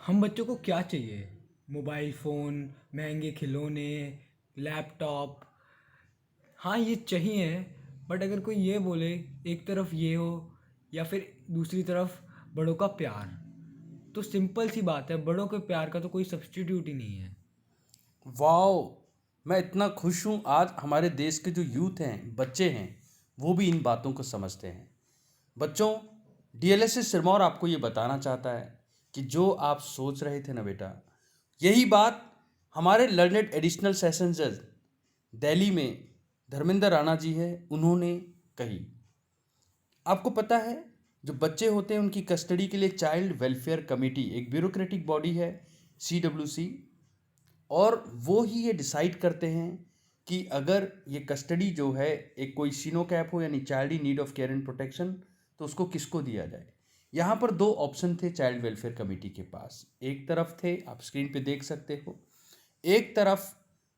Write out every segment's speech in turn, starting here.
हम बच्चों को क्या चाहिए? मोबाइल फ़ोन, महंगे खिलौने, लैपटॉप। हाँ, ये चाहिए। बट अगर कोई ये बोले एक तरफ ये हो या फिर दूसरी तरफ बड़ों का प्यार, तो सिंपल सी बात है, बड़ों के प्यार का तो कोई सब्स्टिट्यूट ही नहीं है। वाओ। मैं इतना खुश हूँ आज हमारे देश के जो यूथ हैं, बच्चे हैं, वो भी इन बातों को समझते हैं। बच्चों, डीएलएसएस सिरमौर आपको ये बताना चाहता है कि जो आप सोच रहे थे ना बेटा, यही बात हमारे लर्नेड एडिशनल सेशन जज दिल्ली में धर्मेंद्र राणा जी है, उन्होंने कही। आपको पता है, जो बच्चे होते हैं उनकी कस्टडी के लिए चाइल्ड वेलफेयर कमेटी एक ब्यूरोक्रेटिक बॉडी है, CWC। और वो ही ये डिसाइड करते हैं कि अगर ये कस्टडी जो है एक कोई सीनो कैप हो यानी child in need of care and protection, तो उसको किसको दिया जाए। यहाँ पर दो ऑप्शन थे चाइल्ड वेलफेयर कमेटी के पास। एक तरफ थे, आप स्क्रीन पे देख सकते हो, एक तरफ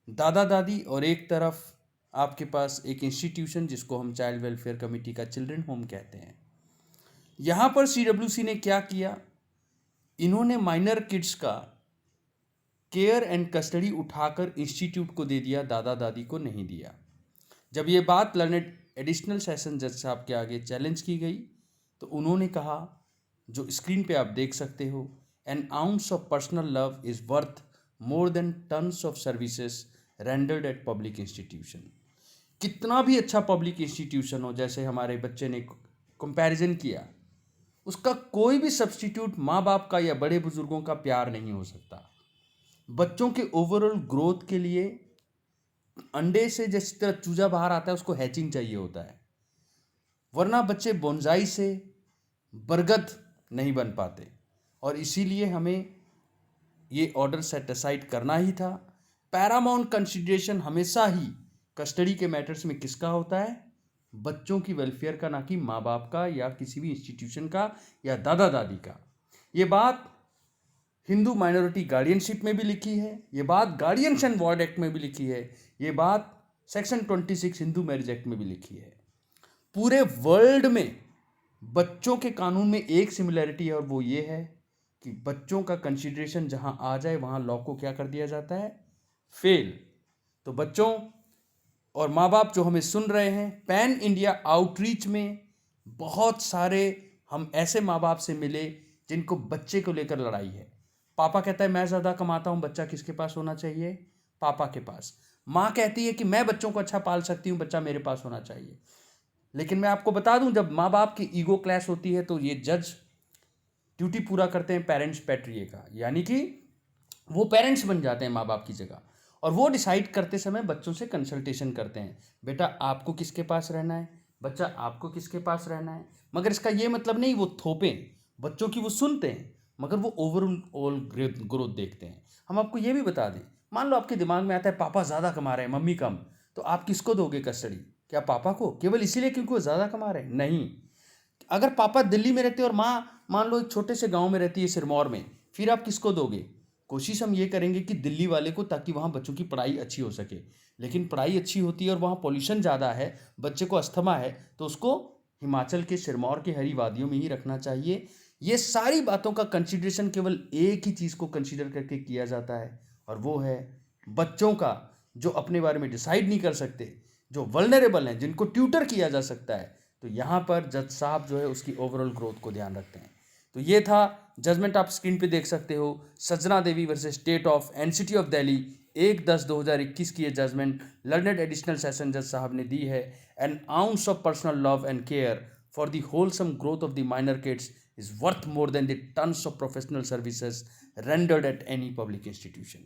दादा दादी और एक तरफ आपके पास एक इंस्टीट्यूशन जिसको हम चाइल्ड वेलफेयर कमेटी का चिल्ड्रन होम कहते हैं। यहाँ पर CWC ने क्या किया, इन्होंने माइनर किड्स का केयर एंड कस्टडी उठाकर इंस्टीट्यूट को दे दिया, दादा दादी को नहीं दिया। जब ये बात लर्नेड एडिशनल सेशन जज साहब के आगे चैलेंज की गई, तो उन्होंने कहा, जो स्क्रीन पे आप देख सकते हो, N ounce of personal love is worth more than tons of services rendered eight public institution. कितना भी अच्छा पब्लिक इंस्टीट्यूशन हो, जैसे हमारे बच्चे ने कंपैरिजन किया, उसका कोई भी सब्स्टिट्यूट माँ बाप का या बड़े बुजुर्गों का प्यार नहीं हो सकता। बच्चों के ओवरऑल ग्रोथ के लिए अंडे से जिस तरह चूजा बाहर आता है उसको हैचिंग चाहिए होता है, वरना बच्चे बोनजाई से बरगद नहीं बन पाते। और इसीलिए हमें ये ऑर्डर सेट असाइड करना ही था। पैरामाउंट कंसिडरेशन हमेशा ही कस्टडी के मैटर्स में किसका होता है? बच्चों की वेलफेयर का, ना कि माँ बाप का या किसी भी इंस्टीट्यूशन का या दादा दादी का। ये बात हिंदू माइनॉरिटी गार्डियनशिप में भी लिखी है, ये बात गार्डियंस एंड वार्ड एक्ट में भी लिखी है, ये बात सेक्शन 26 हिंदू मैरिज एक्ट में भी लिखी है। पूरे वर्ल्ड में बच्चों के कानून में एक सिमिलैरिटी है, और वो ये है कि बच्चों का कंसिडरेशन जहां आ जाए वहां लॉ को क्या कर दिया जाता है? फेल। तो बच्चों और माँ बाप जो हमें सुन रहे हैं, पैन इंडिया आउटरीच में बहुत सारे हम ऐसे माँ बाप से मिले जिनको बच्चे को लेकर लड़ाई है। पापा कहता है मैं ज़्यादा कमाता हूँ, बच्चा किसके पास होना चाहिए? पापा के पास। माँ कहती है कि मैं बच्चों को अच्छा पाल सकती हूँ, बच्चा मेरे पास होना चाहिए। लेकिन मैं आपको बता दूं, जब माँ बाप की ईगो क्लैश होती है तो ये जज ड्यूटी पूरा करते हैं पेरेंट्स पैट्रिए का, यानी कि वो पेरेंट्स बन जाते हैं माँ बाप की जगह, और वो डिसाइड करते समय बच्चों से कंसल्टेशन करते हैं, बेटा आपको किसके पास रहना है, बच्चा आपको किसके पास रहना है। मगर इसका ये मतलब नहीं वो थोपें, बच्चों की वो सुनते हैं, मगर वो ओवरऑल ग्रोथ देखते हैं। हम आपको ये भी बता दें, मान लो आपके दिमाग में आता है पापा ज़्यादा कमा रहे हैं, मम्मी कम, तो आप किसको दोगे कस्टडी? क्या पापा को, केवल इसीलिए क्योंकि वो ज़्यादा कमा रहे हैं? नहीं। अगर पापा दिल्ली में रहते और माँ मान लो एक छोटे से गांव में रहती है सिरमौर में, फिर आप किसको दोगे? कोशिश हम ये करेंगे कि दिल्ली वाले को, ताकि वहाँ बच्चों की पढ़ाई अच्छी हो सके। लेकिन पढ़ाई अच्छी होती है और वहाँ पॉल्यूशन ज़्यादा है, बच्चे को अस्थमा है, तो उसको हिमाचल के सिरमौर के हरी वादियों में ही रखना चाहिए। ये सारी बातों का कंसिडरेशन केवल एक ही चीज़ को कंसिडर करके किया जाता है, और वो है बच्चों का, जो अपने बारे में डिसाइड नहीं कर सकते, जो वल्नरेबल हैं, जिनको ट्यूटर किया जा सकता है। तो यहाँ पर जज साहब जो है उसकी ओवरऑल ग्रोथ को ध्यान रखते हैं। तो ये था जजमेंट, आप स्क्रीन पे देख सकते हो, Sajna Devi versus state of and city of Delhi, 1/10/2021 की ये जजमेंट लर्नेड एडिशनल सेशन जज साहब ने दी है। N ounce of personal love and care for the wholesome growth of the minor kids is worth more than the tons of professional services rendered at any public institution.